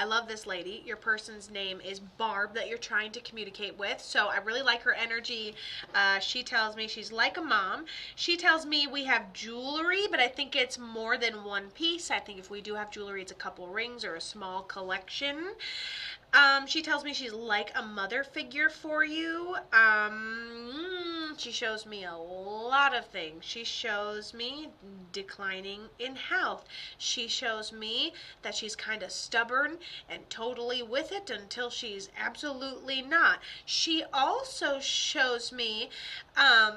love this lady. Your person's name is Barb that you're trying to communicate with. So I really like her energy. She tells me she's like a mom. She tells me we have jewelry, but I think it's more than one piece. I think if we do have jewelry, it's a couple rings or a small collection. She tells me she's like a mother figure for you. She shows me a lot of things. She shows me declining in health. She shows me that she's kind of stubborn and totally with it until she's absolutely not. She also shows me, I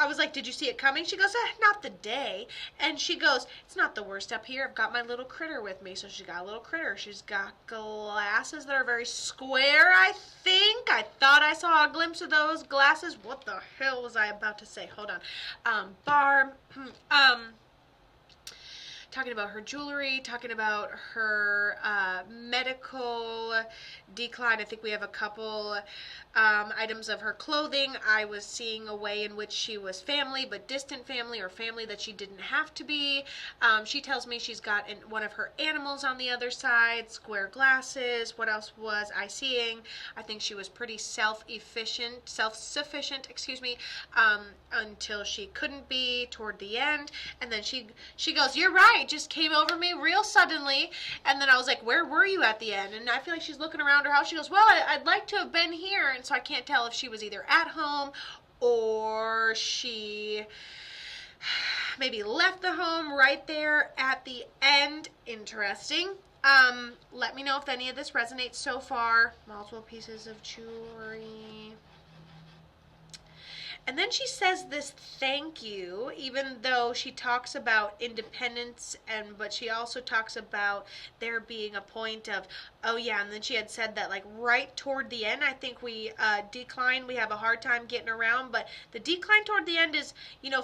was like, did you see it coming? She goes, not the day. And she goes, it's not the worst up here. I've got my little critter with me. So she's got a little critter. She's got glasses that are very square, I think. I thought I saw a glimpse of those glasses. What the hell was I about to say? Hold on. Barb, talking about her jewelry, talking about her medical decline. I think we have a couple items of her clothing. I was seeing a way in which she was family, but distant family, or family that she didn't have to be. She tells me she's got one of her animals on the other side, square glasses. What else was I seeing? I think she was pretty self-sufficient, until she couldn't be toward the end. And then she goes, you're right, it just came over me real suddenly. And then I was like, where were you at the end? And I feel like she's looking around her house. She goes, well, I'd like to have been here. And so I can't tell if she was either at home or she maybe left the home right there at the end. Interesting. Let me know if any of this resonates so far. Multiple pieces of jewelry. And then she says this thank you, even though she talks about independence, but she also talks about there being a point of, oh yeah, and then she had said that like right toward the end, I think we decline, we have a hard time getting around, but the decline toward the end is,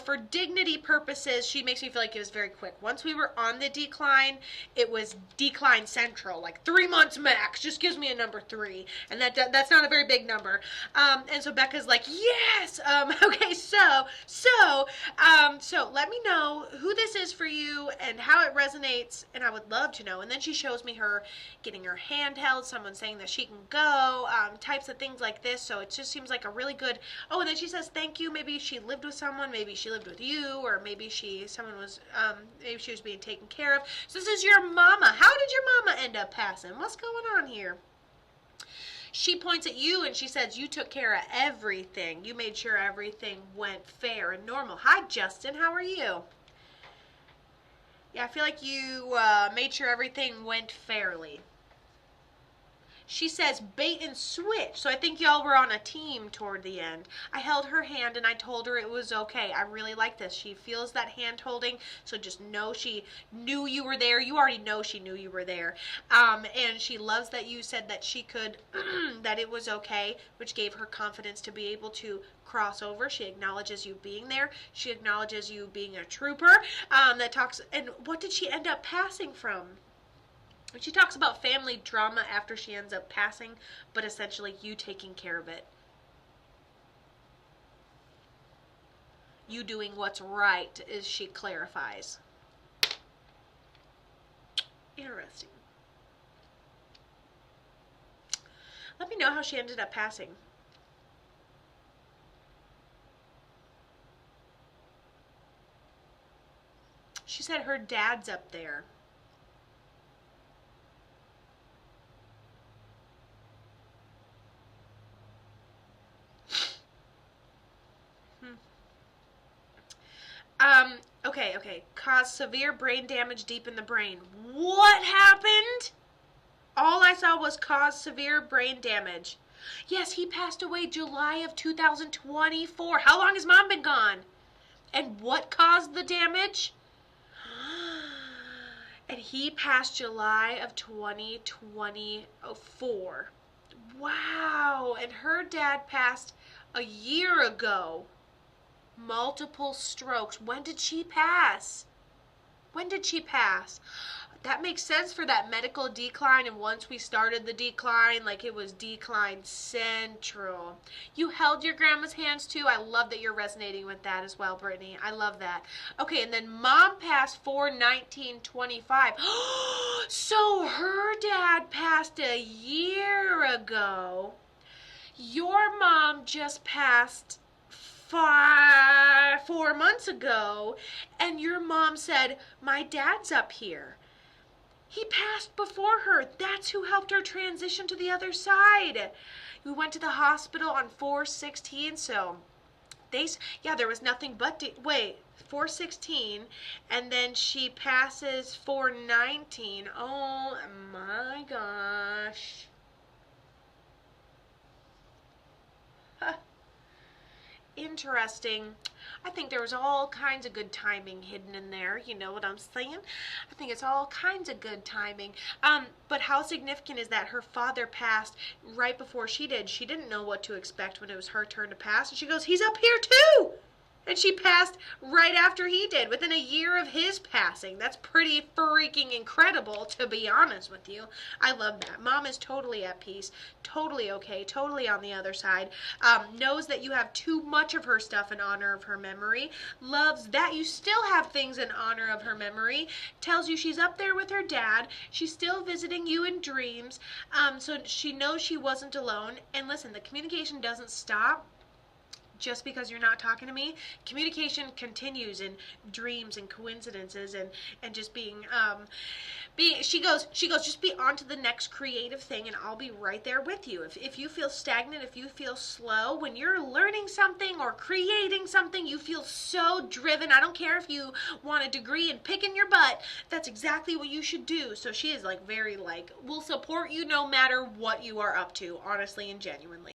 for dignity purposes, she makes me feel like it was very quick. Once we were on the decline, it was decline central, like 3 months max, just gives me a number 3, and that's not a very big number. And so Becca's like, yes, okay, so let me know who this is for you and how it resonates, and I would love to know. And then she shows me her getting her hand held, someone saying that she can go, types of things like this. So it just seems like a really good, and then she says thank you. Maybe she lived with someone, maybe she lived with you, or maybe maybe she was being taken care of. So this is your mama. How did your mama end up passing? What's going on here? She points at you and she says, you took care of everything. You made sure everything went fair and normal. Hi, Justin. How are you? Yeah, I feel like you made sure everything went fairly. She says bait and switch. So I think y'all were on a team toward the end. I held her hand and I told her it was okay. I really like this. She feels that hand holding. So just know she knew you were there. You already know she knew you were there. And she loves that you said that she could, that it was okay, which gave her confidence to be able to cross over. She acknowledges you being there. She acknowledges you being a trooper. And what did she end up passing from? She talks about family drama after she ends up passing, but essentially you taking care of it. You doing what's right, as she clarifies. Interesting. Let me know how she ended up passing. She said her dad's up there. Okay. Caused severe brain damage deep in the brain. What happened? All I saw was caused severe brain damage. Yes, he passed away July of 2024. How long has Mom been gone? And what caused the damage? And he passed July of 2024. Wow. And her dad passed a year ago. Multiple strokes. When did she pass? That makes sense for that medical decline, and once we started the decline, like it was decline central. You held your grandma's hands too. I love that you're resonating with that as well, Brittany. I love that. Okay, and then Mom passed 4/19/25. So her dad passed a year ago. Your mom just passed 4 months ago, and your mom said, my dad's up here. He passed before her. That's who helped her transition to the other side. We went to the hospital on 4/16, so there was nothing but, wait, 4/16, and then she passes 4/19. Oh my gosh. Interesting. I think there was all kinds of good timing hidden in there. You know what I'm saying? I think it's all kinds of good timing. But how significant is that her father passed right before she did? She didn't know what to expect when it was her turn to pass. And she goes, he's up here too. And she passed right after he did, within a year of his passing. That's pretty freaking incredible, to be honest with you. I love that. Mom is totally at peace, totally okay, totally on the other side. Knows that you have too much of her stuff in honor of her memory. Loves that you still have things in honor of her memory. Tells you she's up there with her dad. She's still visiting you in dreams. So she knows she wasn't alone. And listen, the communication doesn't stop just because you're not talking to me. Communication continues in dreams and coincidences and just being she goes, just be on to the next creative thing, and I'll be right there with you. If you feel stagnant, if you feel slow, when you're learning something or creating something, you feel so driven. I don't care if you want a degree in picking your butt, that's exactly what you should do. So she is very will support you no matter what you are up to, honestly and genuinely.